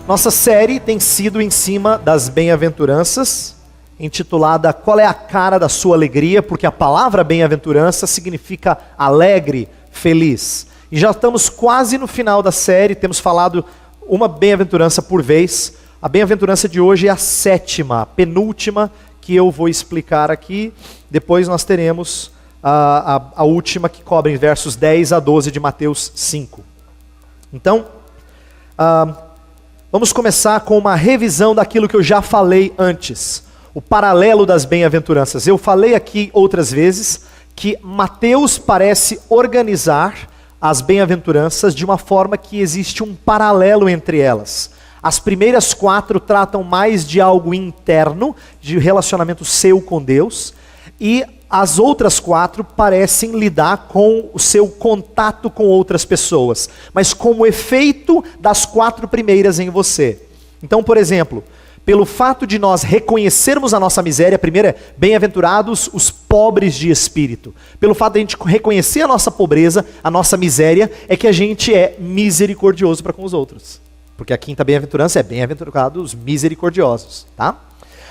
Nossa série tem sido em cima das bem-aventuranças, intitulada Qual é a cara da sua alegria? Porque a palavra bem-aventurança significa alegre, feliz. E já estamos quase no final da série, temos falado uma bem-aventurança por vez. A bem-aventurança de hoje é a sétima, a penúltima, que eu vou explicar aqui. Depois nós teremos a última, que cobre versos 10 a 12 de Mateus 5. Então, vamos começar com uma revisão daquilo que eu já falei antes. O paralelo das bem-aventuranças. Eu falei aqui outras vezes que Mateus parece organizar as bem-aventuranças de uma forma que existe um paralelo entre elas. As primeiras 4 tratam mais de algo interno, de relacionamento seu com Deus, e as outras 4 parecem lidar com o seu contato com outras pessoas, mas como efeito das 4 primeiras em você. Então, por exemplo, pelo fato de nós reconhecermos a nossa miséria, a primeira é, bem-aventurados os pobres de espírito. Pelo fato de a gente reconhecer a nossa pobreza, a nossa miséria, é que a gente é misericordioso para com os outros. Porque a quinta bem-aventurança é bem-aventurados os misericordiosos, tá?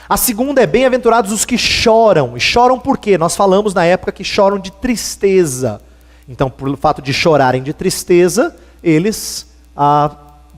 A segunda é bem-aventurados os que choram. E choram por quê? Nós falamos na época que choram de tristeza. Então, pelo fato de chorarem de tristeza, eles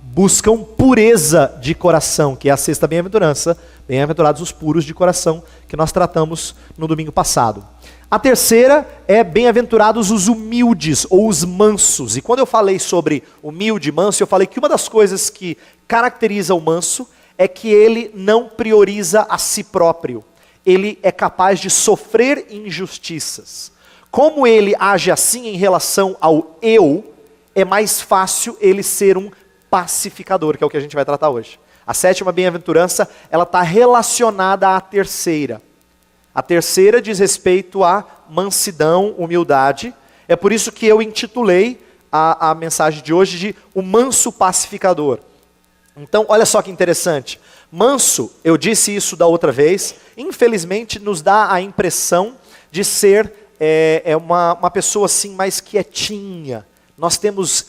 buscam pureza de coração, que é a sexta bem-aventurança. Bem-aventurados os puros de coração, que nós tratamos no domingo passado. A terceira é bem-aventurados os humildes ou os mansos. E quando eu falei sobre humilde e manso, eu falei que uma das coisas que caracteriza o manso é que ele não prioriza a si próprio. Ele é capaz de sofrer injustiças. Como ele age assim em relação ao eu, é mais fácil ele ser um pacificador, que é o que a gente vai tratar hoje. A sétima bem-aventurança, ela está relacionada à terceira. A terceira diz respeito à mansidão, humildade. É por isso que eu intitulei a mensagem de hoje de o manso pacificador. Então, olha só que interessante. Manso, eu disse isso da outra vez, infelizmente nos dá a impressão de ser uma pessoa assim mais quietinha. Nós temos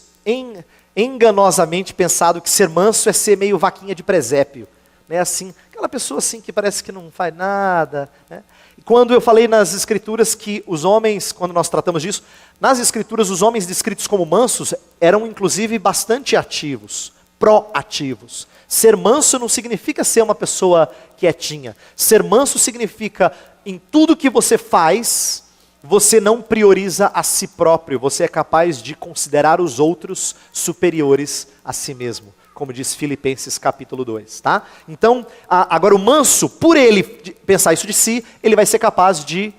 enganosamente pensado que ser manso é ser meio vaquinha de presépio. Né? Assim, aquela pessoa assim que parece que não faz nada. Né? E quando eu falei nas escrituras que os homens, quando nós tratamos disso, nas escrituras os homens descritos como mansos eram inclusive bastante ativos. Proativos. Ser manso não significa ser uma pessoa quietinha. Ser manso significa, em tudo que você faz, você não prioriza a si próprio. Você é capaz de considerar os outros superiores a si mesmo. Como diz Filipenses capítulo 2. Tá? Então, agora o manso, por ele pensar isso de si, ele vai ser capaz de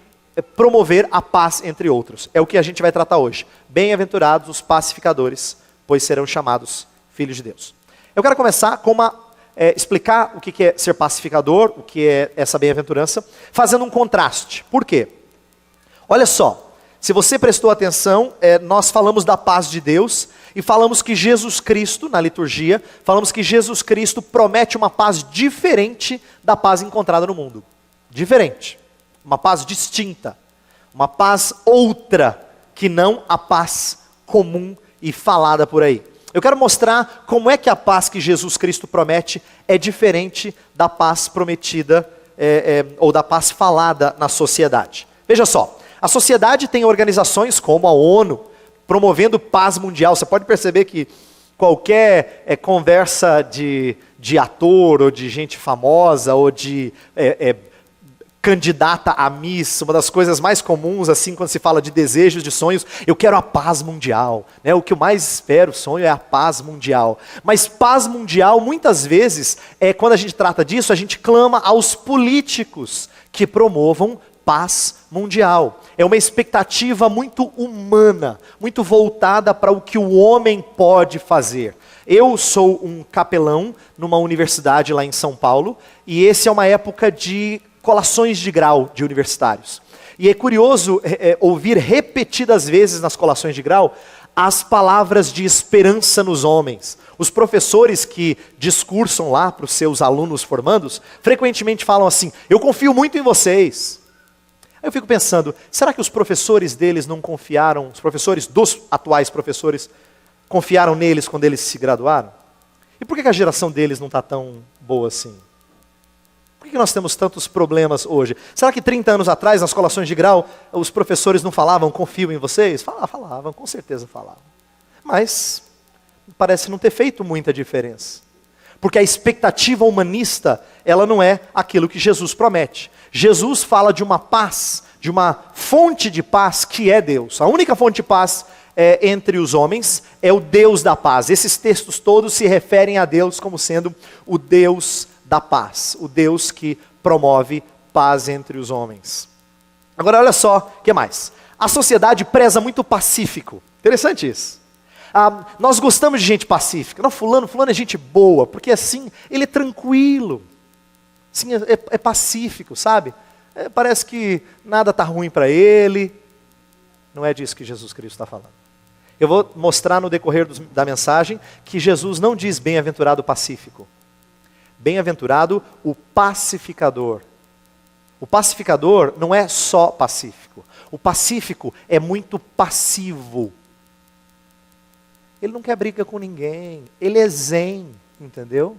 promover a paz entre outros. É o que a gente vai tratar hoje. Bem-aventurados os pacificadores, pois serão chamados filhos de Deus. Eu quero começar com explicar o que é ser pacificador, o que é essa bem-aventurança, fazendo um contraste. Por quê? Olha só, se você prestou atenção, nós falamos da paz de Deus e falamos que Jesus Cristo, na liturgia, falamos que Jesus Cristo promete uma paz diferente da paz encontrada no mundo. Diferente, uma paz distinta, uma paz outra, que não a paz comum e falada por aí. Eu quero mostrar como é que a paz que Jesus Cristo promete é diferente da paz prometida ou da paz falada na sociedade. Veja só, a sociedade tem organizações como a ONU, promovendo paz mundial. Você pode perceber que qualquer conversa de ator, ou de gente famosa, ou de candidata a Miss, uma das coisas mais comuns, assim, quando se fala de desejos, de sonhos, eu quero a paz mundial. Né? O que eu mais espero, sonho, é a paz mundial. Mas paz mundial, muitas vezes, quando a gente trata disso, a gente clama aos políticos que promovam paz mundial. É uma expectativa muito humana, muito voltada para o que o homem pode fazer. Eu sou um capelão numa universidade lá em São Paulo, e esse é uma época de colações de grau de universitários. E é curioso ouvir repetidas vezes nas colações de grau as palavras de esperança nos homens. Os professores que discursam lá para os seus alunos formandos, frequentemente falam assim, eu confio muito em vocês. Aí eu fico pensando, será que os professores deles não confiaram, os professores dos atuais professores, confiaram neles quando eles se graduaram? E por que a geração deles não está tão boa assim? Por que nós temos tantos problemas hoje? Será que 30 anos atrás, nas colações de grau, os professores não falavam, confio em vocês? Falavam, com certeza falavam. Mas parece não ter feito muita diferença. Porque a expectativa humanista, ela não é aquilo que Jesus promete. Jesus fala de uma paz, de uma fonte de paz que é Deus. A única fonte de paz entre os homens é o Deus da paz. Esses textos todos se referem a Deus como sendo o Deus da paz, o Deus que promove paz entre os homens. Agora olha só, o que mais? A sociedade preza muito o pacífico. Interessante isso. Nós gostamos de gente pacífica. Não, fulano é gente boa, porque assim, ele é tranquilo. Assim, é pacífico, sabe? Parece que nada está ruim para ele. Não é disso que Jesus Cristo está falando. Eu vou mostrar no decorrer da mensagem que Jesus não diz bem-aventurado o pacífico. Bem-aventurado o pacificador. O pacificador não é só pacífico. O pacífico é muito passivo. Ele não quer briga com ninguém. Ele é zen, entendeu?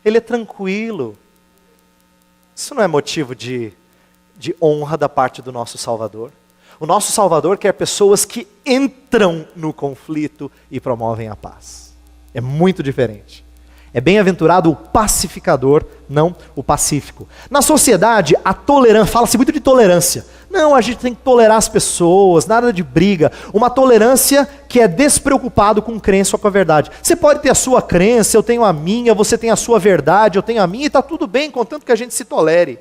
Ele é tranquilo. Isso não é motivo de honra da parte do nosso Salvador. O nosso Salvador quer pessoas que entram no conflito e promovem a paz. É muito diferente. É bem-aventurado o pacificador, não o pacífico. Na sociedade, a tolerância, fala-se muito de tolerância. Não, a gente tem que tolerar as pessoas, nada de briga. Uma tolerância que é despreocupado com crença ou com a verdade. Você pode ter a sua crença, eu tenho a minha, você tem a sua verdade, eu tenho a minha, e está tudo bem, contanto que a gente se tolere.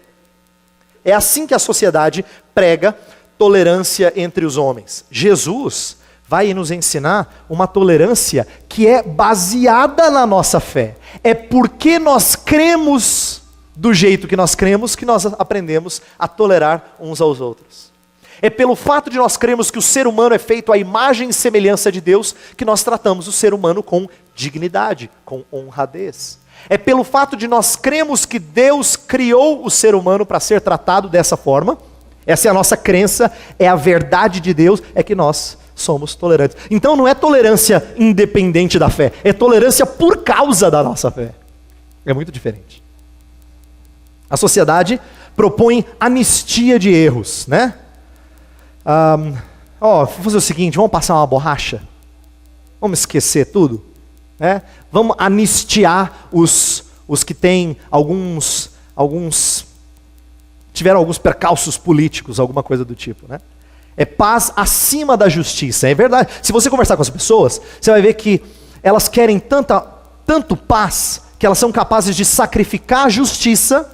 É assim que a sociedade prega tolerância entre os homens. Jesus vai nos ensinar uma tolerância que é baseada na nossa fé. É porque nós cremos do jeito que nós cremos que nós aprendemos a tolerar uns aos outros. É pelo fato de nós cremos que o ser humano é feito à imagem e semelhança de Deus que nós tratamos o ser humano com dignidade, com honradez. É pelo fato de nós cremos que Deus criou o ser humano para ser tratado dessa forma. Essa é a nossa crença, é a verdade de Deus, é que nós somos tolerantes. Então não é tolerância independente da fé, é tolerância por causa da nossa fé. É muito diferente. A sociedade propõe anistia de erros, né? Vou fazer o seguinte, vamos passar uma borracha? Vamos esquecer tudo? Né? Vamos anistiar os que têm tiveram alguns percalços políticos, alguma coisa do tipo, né? É paz acima da justiça, é verdade. Se você conversar com as pessoas, você vai ver que elas querem tanto paz, que elas são capazes de sacrificar a justiça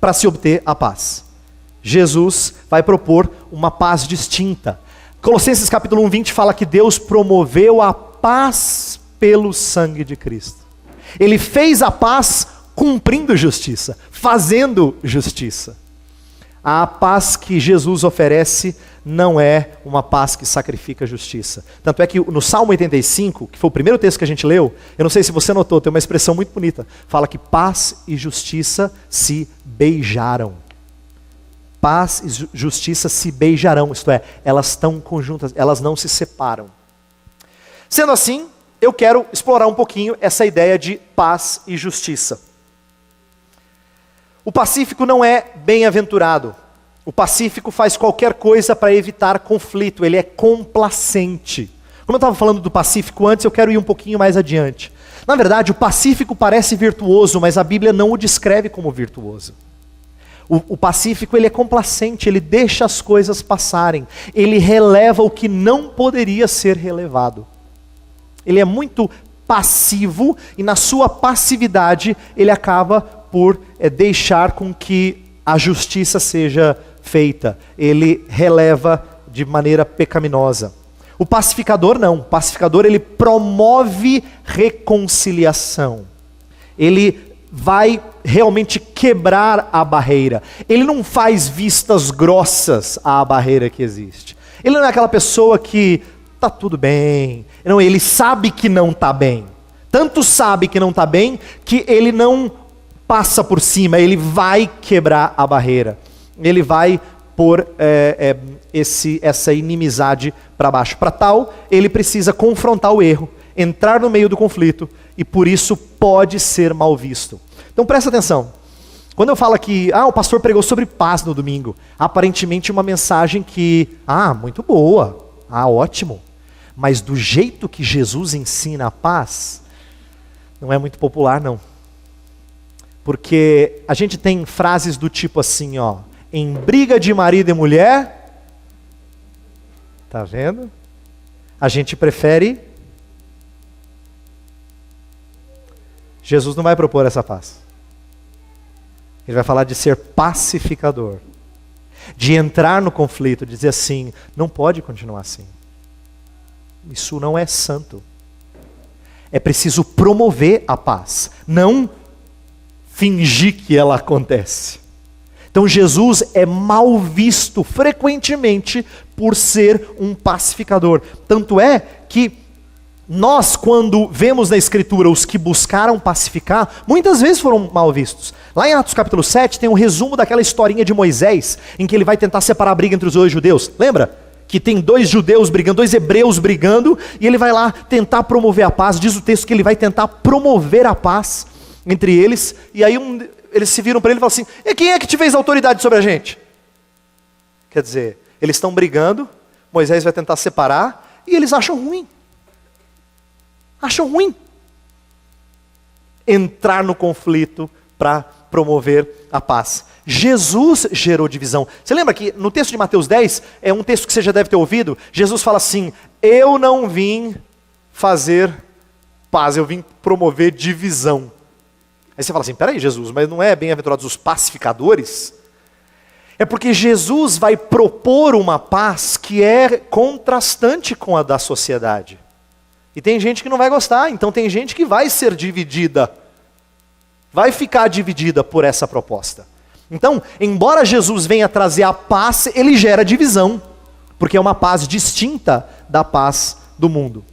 para se obter a paz. Jesus vai propor uma paz distinta. Colossenses capítulo 1:20 fala que Deus promoveu a paz pelo sangue de Cristo. Ele fez a paz cumprindo justiça, fazendo justiça. A paz que Jesus oferece não é uma paz que sacrifica a justiça. Tanto é que no Salmo 85, que foi o primeiro texto que a gente leu, eu não sei se você notou, tem uma expressão muito bonita. Fala que paz e justiça se beijaram. Paz e justiça se beijarão, isto é, elas estão conjuntas, elas não se separam. Sendo assim, eu quero explorar um pouquinho essa ideia de paz e justiça. O pacífico não é bem-aventurado. O pacífico faz qualquer coisa para evitar conflito, ele é complacente. Como eu estava falando do pacífico antes, eu quero ir um pouquinho mais adiante. Na verdade, o pacífico parece virtuoso, mas a Bíblia não o descreve como virtuoso. O pacífico ele é complacente, ele deixa as coisas passarem, ele releva o que não poderia ser relevado. Ele é muito passivo e na sua passividade ele acaba por deixar com que a justiça seja feita. Ele releva de maneira pecaminosa. O pacificador não. O pacificador ele promove reconciliação. Ele vai realmente quebrar a barreira. Ele não faz vistas grossas à barreira que existe. Ele não é aquela pessoa que está tudo bem. Não, ele sabe que não está bem. Tanto sabe que não está bem que ele não passa por cima, ele vai quebrar a barreira. Ele vai pôr essa inimizade para baixo. Para tal, ele precisa confrontar o erro. entrar no meio do conflito e por isso pode ser mal visto. Então presta atenção. Quando eu falo que o pastor pregou sobre paz no domingo, aparentemente uma mensagem que, muito boa, ótimo. Mas do jeito que Jesus ensina a paz, não é muito popular não. Porque a gente tem frases do tipo assim, em briga de marido e mulher, tá vendo? A gente prefere. Jesus não vai propor essa paz. Ele vai falar de ser pacificador, de entrar no conflito, de dizer assim, não pode continuar assim. Isso não é santo. É preciso promover a paz, não fingir que ela acontece. Então Jesus é mal visto frequentemente por ser um pacificador. Tanto é que nós, quando vemos na Escritura os que buscaram pacificar, muitas vezes foram mal vistos. Lá em Atos capítulo 7 tem um resumo daquela historinha de Moisés, em que ele vai tentar separar a briga entre os dois judeus. Lembra? Que tem dois judeus brigando, dois hebreus brigando, e ele vai lá tentar promover a paz. Diz o texto que ele vai tentar promover a paz entre eles, e aí eles se viram para ele e falam assim, e quem é que te fez autoridade sobre a gente? Quer dizer, eles estão brigando, Moisés vai tentar separar, e eles acham ruim entrar no conflito para promover a paz. Jesus gerou divisão. Você lembra que no texto de Mateus 10, é um texto que você já deve ter ouvido, Jesus fala assim, eu não vim fazer paz, eu vim promover divisão. Aí você fala assim, peraí Jesus, mas não é bem-aventurados os pacificadores? É porque Jesus vai propor uma paz que é contrastante com a da sociedade. E tem gente que não vai gostar, então tem gente que vai ser dividida. Vai ficar dividida por essa proposta. Então, embora Jesus venha trazer a paz, ele gera divisão. Porque é uma paz distinta da paz do mundo.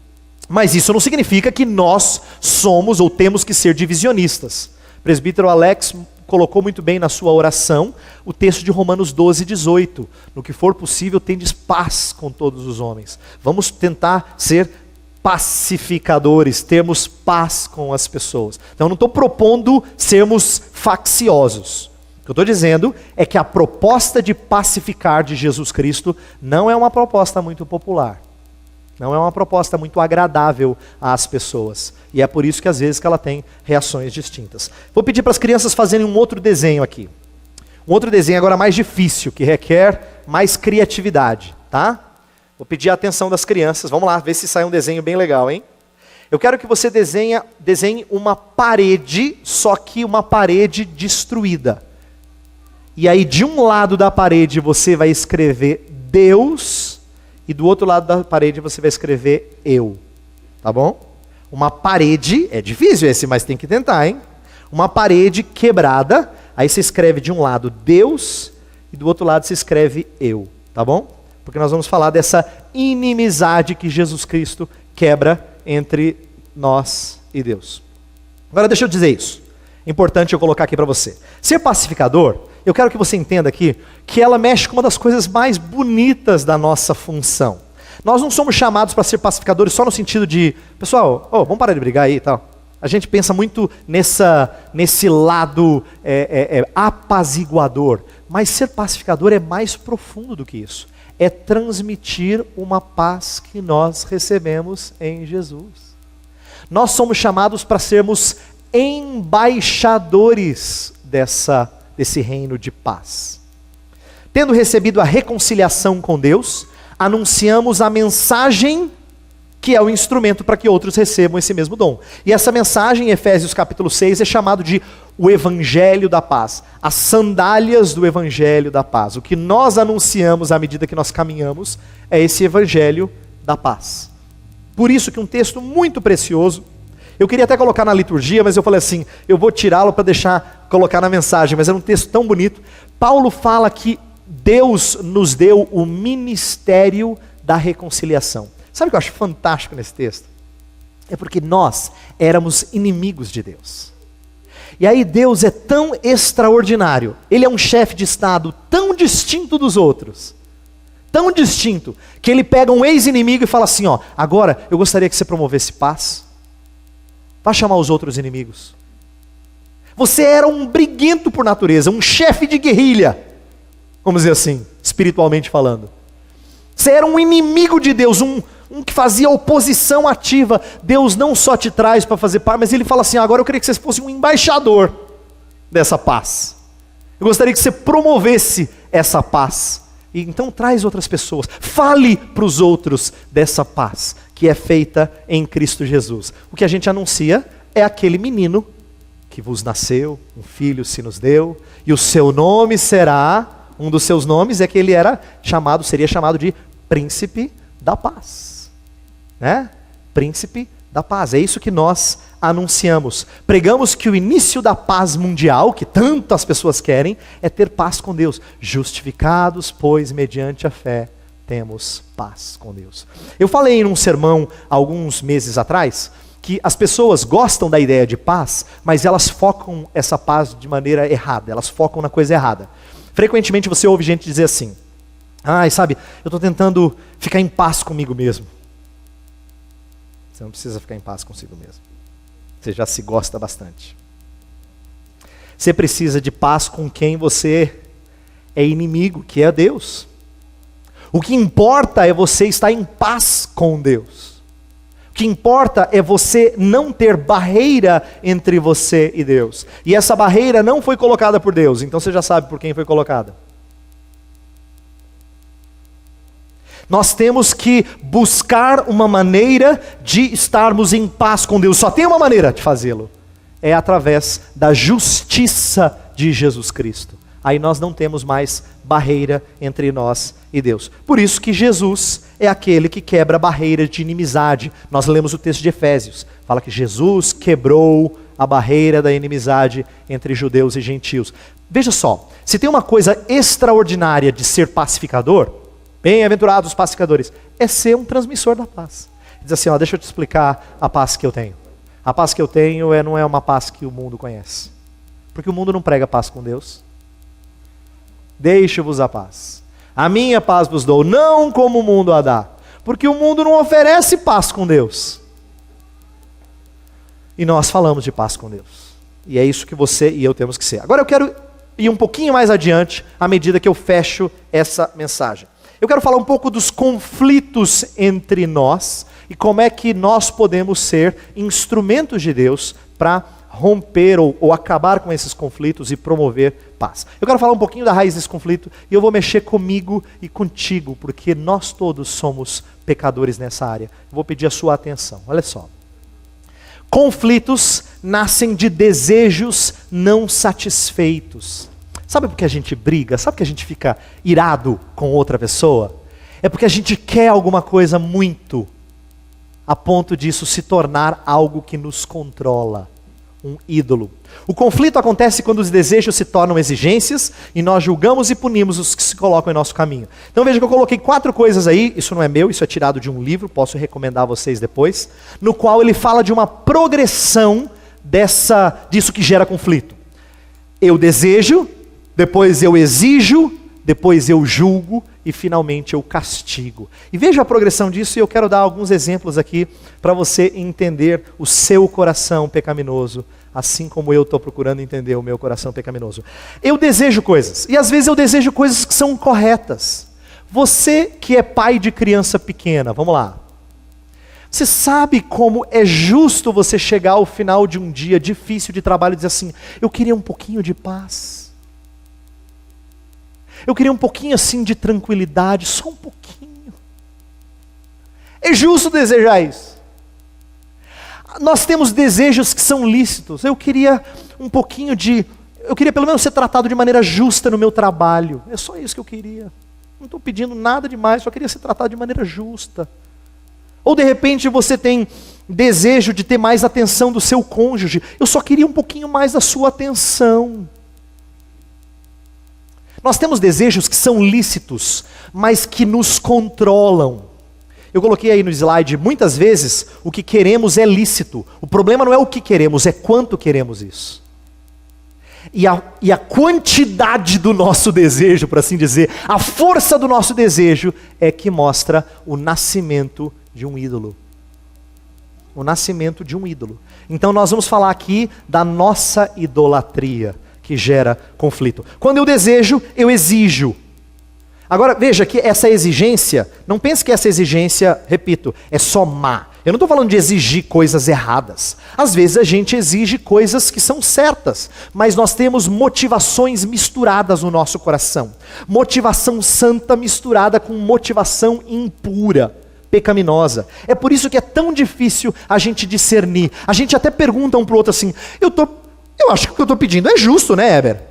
Mas isso não significa que nós somos ou temos que ser divisionistas. O presbítero Alex colocou muito bem na sua oração o texto de Romanos 12, 18. No que for possível, tendes paz com todos os homens. Vamos tentar ser pacificadores, termos paz com as pessoas. Então eu não estou propondo sermos facciosos. O que eu estou dizendo é que a proposta de pacificar de Jesus Cristo não é uma proposta muito popular. Não é uma proposta muito agradável às pessoas. E é por isso que às vezes que ela tem reações distintas. Vou pedir para as crianças fazerem um outro desenho aqui. Um outro desenho agora mais difícil, que requer mais criatividade, tá? Vou pedir a atenção das crianças. Vamos lá, ver se sai um desenho bem legal, hein? Eu quero que você desenhe uma parede, só que uma parede destruída. E aí de um lado da parede você vai escrever Deus, e do outro lado da parede você vai escrever eu. Tá bom? Uma parede, é difícil esse, mas tem que tentar, hein? Uma parede quebrada, aí você escreve de um lado Deus, e do outro lado você escreve eu. Tá bom? Porque nós vamos falar dessa inimizade que Jesus Cristo quebra entre nós e Deus. Agora deixa eu dizer isso. É importante eu colocar aqui para você. Ser pacificador, eu quero que você entenda aqui, que ela mexe com uma das coisas mais bonitas da nossa função. Nós não somos chamados para ser pacificadores só no sentido de, pessoal, vamos parar de brigar aí e tal. A gente pensa muito nesse lado apaziguador. Mas ser pacificador é mais profundo do que isso. É transmitir uma paz que nós recebemos em Jesus. Nós somos chamados para sermos embaixadores desse reino de paz. Tendo recebido a reconciliação com Deus, anunciamos a mensagem que é o instrumento para que outros recebam esse mesmo dom. E essa mensagem, em Efésios capítulo 6, é chamado de o Evangelho da Paz. As sandálias do Evangelho da Paz. O que nós anunciamos à medida que nós caminhamos é esse Evangelho da Paz. Por isso que um texto muito precioso, eu queria até colocar na liturgia, mas eu falei assim, eu vou tirá-lo para colocar na mensagem, mas é um texto tão bonito. Paulo fala que Deus nos deu o ministério da reconciliação. Sabe o que eu acho fantástico nesse texto? É porque nós éramos inimigos de Deus. E aí Deus é tão extraordinário, Ele é um chefe de Estado tão distinto dos outros, tão distinto, que ele pega um ex-inimigo e fala assim, ó, agora eu gostaria que você promovesse paz. Vá chamar os outros inimigos. Você era um briguento por natureza, um chefe de guerrilha, vamos dizer assim, espiritualmente falando. Você era um inimigo de Deus, um que fazia oposição ativa. Deus não só te traz para fazer paz, mas ele fala assim, agora eu queria que você fosse um embaixador dessa paz. Eu gostaria que você promovesse essa paz. E então traz outras pessoas, fale para os outros dessa paz, que é feita em Cristo Jesus. O que a gente anuncia é aquele menino que vos nasceu, um filho se nos deu, e o seu nome será, um dos seus nomes é que ele seria chamado de Príncipe da Paz. Né? Príncipe da Paz, é isso que nós anunciamos. Pregamos que o início da paz mundial, que tantas pessoas querem, é ter paz com Deus. Justificados, pois, mediante a fé, temos paz com Deus. Eu falei em um sermão, alguns meses atrás, que as pessoas gostam da ideia de paz, mas elas focam essa paz de maneira errada, elas focam na coisa errada. Frequentemente você ouve gente dizer assim, sabe, eu estou tentando ficar em paz comigo mesmo. Você não precisa ficar em paz consigo mesmo. Você já se gosta bastante. Você precisa de paz com quem você é inimigo, que é Deus. O que importa é você estar em paz com Deus. O que importa é você não ter barreira entre você e Deus. E essa barreira não foi colocada por Deus, então você já sabe por quem foi colocada. Nós temos que buscar uma maneira de estarmos em paz com Deus. Só tem uma maneira de fazê-lo. É através da justiça de Jesus Cristo. Aí nós não temos mais barreira entre nós e Deus. Por isso que Jesus é aquele que quebra a barreira de inimizade. Nós lemos o texto de Efésios. Fala que Jesus quebrou a barreira da inimizade entre judeus e gentios. Veja só, se tem uma coisa extraordinária de ser pacificador, bem-aventurados os pacificadores, é ser um transmissor da paz. Diz assim, deixa eu te explicar a paz que eu tenho. A paz que eu tenho não é uma paz que o mundo conhece. Porque o mundo não prega paz com Deus. Deixo-vos a paz. A minha paz vos dou, não como o mundo a dá. Porque o mundo não oferece paz com Deus. E nós falamos de paz com Deus. E é isso que você e eu temos que ser. Agora eu quero ir um pouquinho mais adiante, à medida que eu fecho essa mensagem. Eu quero falar um pouco dos conflitos entre nós e como é que nós podemos ser instrumentos de Deus para romper ou acabar com esses conflitos e promover paz. Eu quero falar um pouquinho da raiz desse conflito e eu vou mexer comigo e contigo, porque nós todos somos pecadores nessa área. Eu vou pedir a sua atenção. Olha só. Conflitos nascem de desejos não satisfeitos. Sabe por que a gente briga? Sabe por que a gente fica irado com outra pessoa? É porque a gente quer alguma coisa muito, a ponto disso se tornar algo que nos controla, um ídolo. O conflito acontece quando os desejos se tornam exigências e nós julgamos e punimos os que se colocam em nosso caminho. Então veja que eu coloquei 4 coisas aí, isso não é meu, isso é tirado de um livro, posso recomendar a vocês depois, no qual ele fala de uma progressão disso que gera conflito. Eu desejo, depois eu exijo, depois eu julgo e finalmente eu castigo. E veja a progressão disso e eu quero dar alguns exemplos aqui para você entender o seu coração pecaminoso, assim como eu estou procurando entender o meu coração pecaminoso. Eu desejo coisas, e às vezes eu desejo coisas que são corretas. Você que é pai de criança pequena, vamos lá. Você sabe como é justo você chegar ao final de um dia difícil de trabalho e dizer assim, eu queria um pouquinho de paz. Eu queria um pouquinho assim de tranquilidade, só um pouquinho. É justo desejar isso. Nós temos desejos que são lícitos. Eu queria eu queria pelo menos ser tratado de maneira justa no meu trabalho. É só isso que eu queria. Não estou pedindo nada demais, só queria ser tratado de maneira justa. Ou de repente você tem desejo de ter mais atenção do seu cônjuge. Eu só queria um pouquinho mais da sua atenção. Nós temos desejos que são lícitos, mas que nos controlam. Eu coloquei aí no slide, muitas vezes, o que queremos é lícito. O problema não é o que queremos, é quanto queremos isso. E a quantidade do nosso desejo, por assim dizer, a força do nosso desejo é que mostra o nascimento de um ídolo. O nascimento de um ídolo. Então nós vamos falar aqui da nossa idolatria, que gera conflito. Quando eu desejo, eu exijo. Agora veja que essa exigência, não pense que essa exigência, repito, é só má. Eu não estou falando de exigir coisas erradas. Às vezes a gente exige coisas que são certas, mas nós temos motivações misturadas no nosso coração. Motivação santa misturada com motivação impura, pecaminosa. É por isso que é tão difícil a gente discernir. A gente até pergunta um para o outro assim, eu acho que o que eu estou pedindo é justo, né, Heber?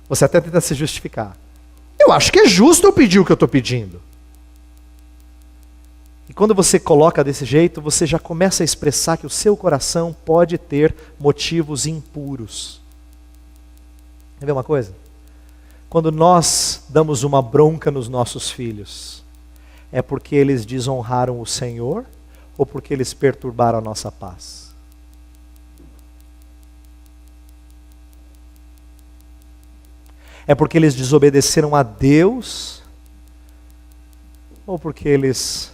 Você até tenta se justificar. Eu acho que é justo eu pedir o que eu estou pedindo. E quando você coloca desse jeito, você já começa a expressar que o seu coração pode ter motivos impuros. Quer ver uma coisa? Quando nós damos uma bronca nos nossos filhos, é porque eles desonraram o Senhor ou porque eles perturbaram a nossa paz? É porque eles desobedeceram a Deus ou porque eles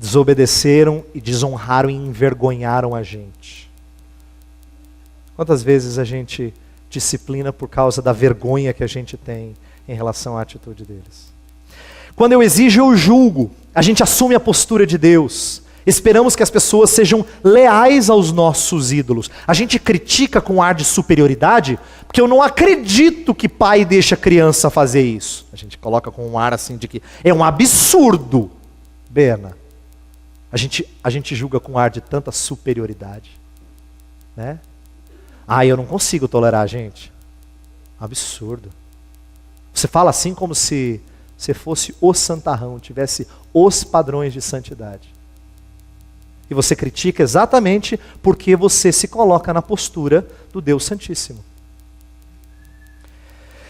desobedeceram e desonraram e envergonharam a gente? Quantas vezes a gente disciplina por causa da vergonha que a gente tem em relação à atitude deles? Quando eu exijo, eu julgo. A gente assume a postura de Deus. Esperamos que as pessoas sejam leais aos nossos ídolos. A gente critica com ar de superioridade, porque eu não acredito que pai deixa a criança fazer isso. A gente coloca com um ar assim de que é um absurdo. Bena. A gente julga com ar de tanta superioridade, né? Eu não consigo tolerar, gente. Absurdo. Você fala assim como se você fosse o santarrão, tivesse os padrões de santidade. E você critica exatamente porque você se coloca na postura do Deus Santíssimo.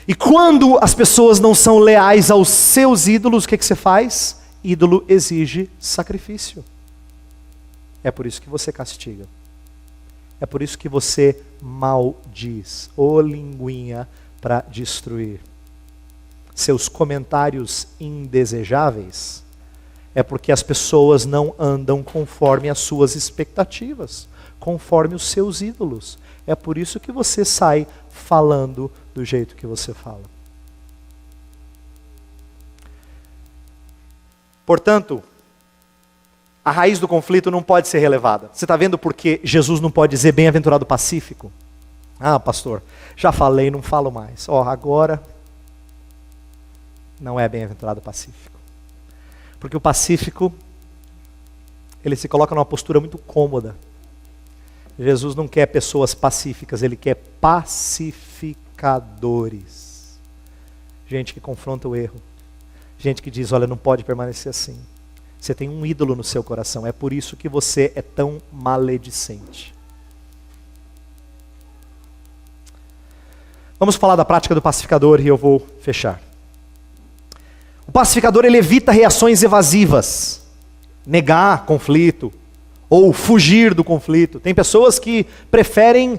E quando as pessoas não são leais aos seus ídolos, o que você faz? Ídolo exige sacrifício. É por isso que você castiga. É por isso que você maldiz. Ô linguinha para destruir. Seus comentários indesejáveis é porque as pessoas não andam conforme as suas expectativas, conforme os seus ídolos. É por isso que você sai falando do jeito que você fala. Portanto, a raiz do conflito não pode ser relevada. Você está vendo por que Jesus não pode dizer bem-aventurado pacífico? Pastor, já falei, não falo mais. Agora não é bem-aventurado pacífico. Porque o pacífico, ele se coloca numa postura muito cômoda. Jesus não quer pessoas pacíficas, ele quer pacificadores. Gente que confronta o erro. Gente que diz, olha, não pode permanecer assim. Você tem um ídolo no seu coração, é por isso que você é tão maledicente. Vamos falar da prática do pacificador e eu vou fechar. O pacificador, ele evita reações evasivas, negar conflito, ou fugir do conflito. Tem pessoas que preferem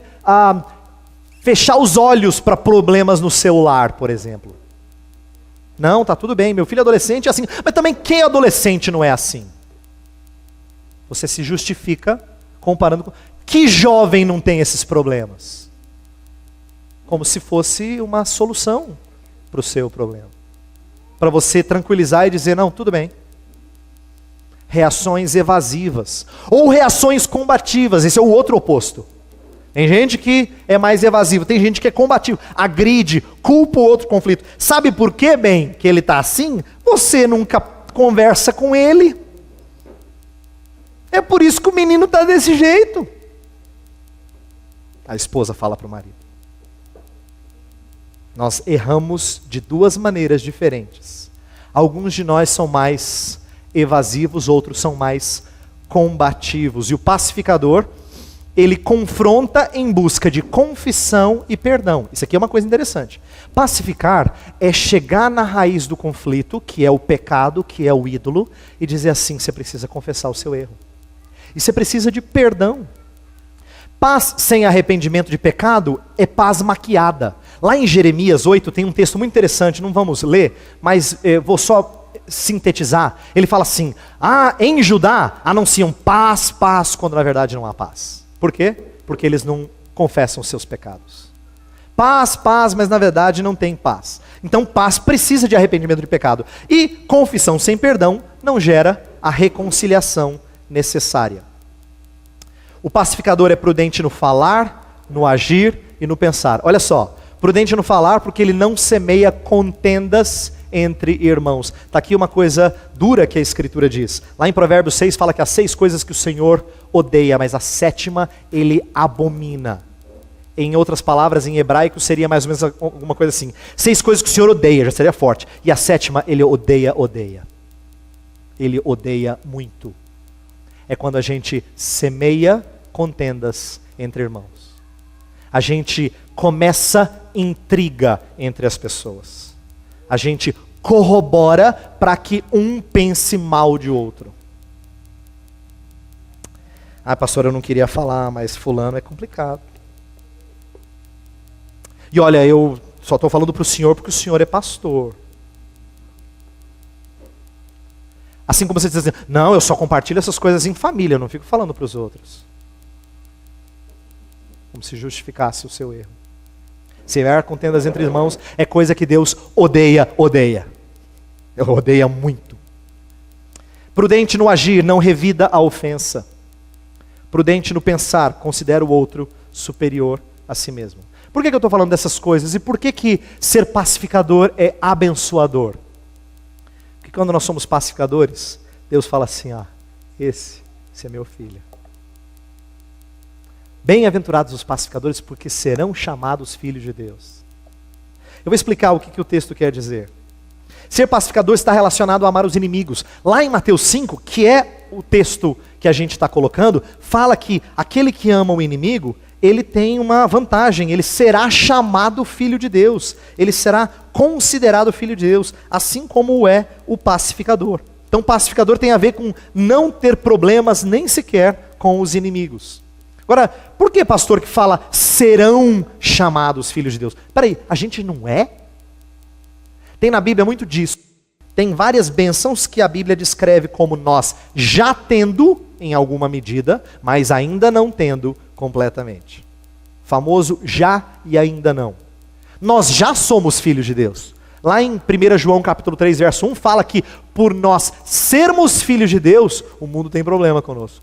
fechar os olhos para problemas no celular, por exemplo. Não, tá tudo bem, meu filho adolescente é assim, mas também quem adolescente não é assim? Você se justifica comparando com... Que jovem não tem esses problemas? Como se fosse uma solução para o seu problema. Para você tranquilizar e dizer, não, tudo bem. Reações evasivas. Ou reações combativas, esse é o outro oposto. Tem gente que é mais evasivo, tem gente que é combativo, agride, culpa o outro conflito. Sabe por quê, bem, que ele está assim? Você nunca conversa com ele. É por isso que o menino está desse jeito. A esposa fala para o marido. Nós erramos de duas maneiras diferentes. Alguns de nós são mais evasivos, outros são mais combativos. E o pacificador, ele confronta em busca de confissão e perdão. Isso aqui é uma coisa interessante. Pacificar é chegar na raiz do conflito, que é o pecado, que é o ídolo, e dizer assim, você precisa confessar o seu erro. E você precisa de perdão. Paz sem arrependimento de pecado é paz maquiada. Lá em Jeremias 8 tem um texto muito interessante, não vamos ler, mas vou só sintetizar. Ele fala assim: em Judá anunciam paz, paz, quando na verdade não há paz. Por quê? Porque eles não confessam os seus pecados. Paz, paz, mas na verdade não tem paz. Então paz precisa de arrependimento de pecado. E confissão sem perdão não gera a reconciliação necessária. O pacificador é prudente no falar, no agir e no pensar. Olha só, prudente no falar porque ele não semeia contendas entre irmãos. Está aqui uma coisa dura que a Escritura diz. Lá em Provérbios 6 fala que há 6 coisas que o Senhor odeia, mas a 7ª ele abomina. Em outras palavras, em hebraico seria mais ou menos alguma coisa assim. 6 coisas que o Senhor odeia, já seria forte. E a 7ª ele odeia. Ele odeia muito. É quando a gente semeia contendas entre irmãos. A gente começa intriga entre as pessoas. A gente corrobora para que um pense mal de outro. Pastor, eu não queria falar, mas fulano é complicado. E olha, eu só estou falando para o senhor porque o senhor é pastor. Assim como você diz assim, não, eu só compartilho essas coisas em família, eu não fico falando para os outros. Como se justificasse o seu erro. Semear contendas entre irmãos é coisa que Deus odeia. Ele odeia muito. Prudente no agir, não revida a ofensa. Prudente no pensar, considera o outro superior a si mesmo. Por que eu estou falando dessas coisas? E por que ser pacificador é abençoador? Porque quando nós somos pacificadores, Deus fala assim, esse é meu filho. Bem-aventurados os pacificadores, porque serão chamados filhos de Deus. Eu vou explicar o que o texto quer dizer. Ser pacificador está relacionado a amar os inimigos. Lá em Mateus 5, que é o texto que a gente está colocando, fala que aquele que ama o inimigo, ele tem uma vantagem, ele será chamado filho de Deus, ele será considerado filho de Deus, assim como é o pacificador. Então pacificador tem a ver com não ter problemas nem sequer com os inimigos. Agora, por que pastor que fala serão chamados filhos de Deus? Peraí, a gente não é? Tem na Bíblia muito disso. Tem várias bênçãos que a Bíblia descreve como nós já tendo, em alguma medida, mas ainda não tendo completamente. Famoso já e ainda não. Nós já somos filhos de Deus. Lá em 1 João capítulo 3, verso 1, fala que por nós sermos filhos de Deus, o mundo tem problema conosco.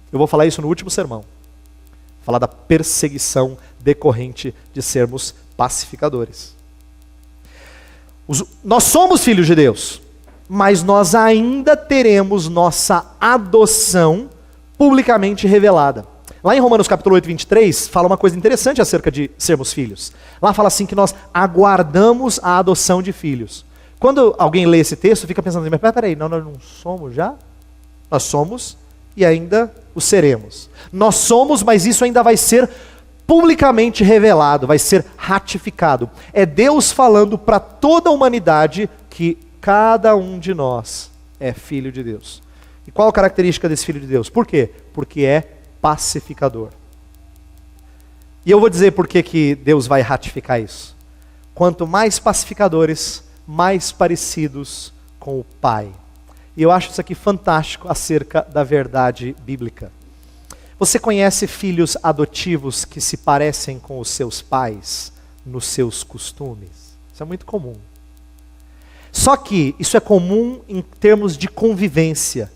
Eu vou falar isso no último sermão. Falar da perseguição decorrente de sermos pacificadores. Nós somos filhos de Deus, mas nós ainda teremos nossa adoção publicamente revelada. Lá em Romanos capítulo 8, 23, fala uma coisa interessante acerca de sermos filhos. Lá fala assim que nós aguardamos a adoção de filhos. Quando alguém lê esse texto, fica pensando assim, mas peraí, nós não somos já? Nós somos e ainda o seremos. Nós somos, mas isso ainda vai ser publicamente revelado, vai ser ratificado. É Deus falando para toda a humanidade que cada um de nós é filho de Deus. E qual a característica desse filho de Deus? Por quê? Porque é pacificador. E eu vou dizer por que Deus vai ratificar isso. Quanto mais pacificadores, mais parecidos com o Pai. E eu acho isso aqui fantástico acerca da verdade bíblica. Você conhece filhos adotivos que se parecem com os seus pais nos seus costumes? Isso é muito comum. Só que isso é comum em termos de convivência.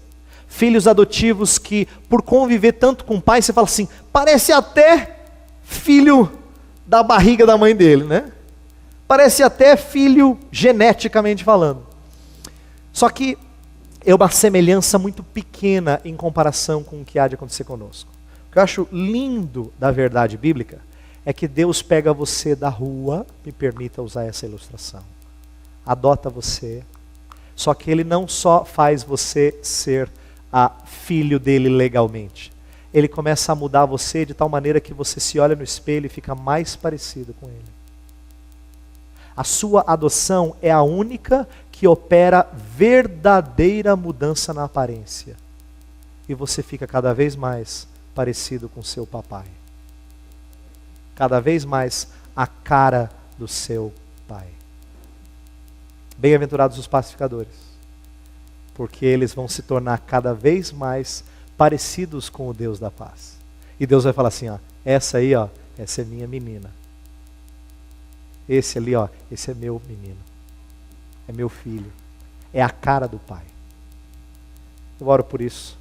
Filhos adotivos que, por conviver tanto com o pai, você fala assim, parece até filho da barriga da mãe dele, né? Parece até filho geneticamente falando. Só que é uma semelhança muito pequena em comparação com o que há de acontecer conosco. O que eu acho lindo da verdade bíblica é que Deus pega você da rua, me permita usar essa ilustração, adota você, só que Ele não só faz você ser filho dele legalmente, Ele começa a mudar você de tal maneira que você se olha no espelho e fica mais parecido com Ele. A sua adoção é a única que opera verdadeira mudança na aparência. E você fica cada vez mais parecido com seu papai. cada vez mais a cara do seu Pai. Bem-aventurados os pacificadores, porque eles vão se tornar cada vez mais parecidos com o Deus da paz. E Deus vai falar assim, ó, essa aí, ó, essa é minha menina. Esse ali, ó, esse é meu menino. É meu filho. É a cara do Pai. Eu oro por isso.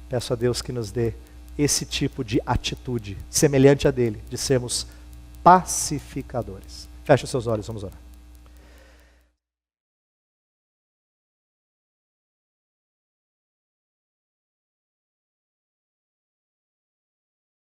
Peço a Deus que nos dê esse tipo de atitude, semelhante a dele, de sermos pacificadores. Feche os seus olhos, vamos orar.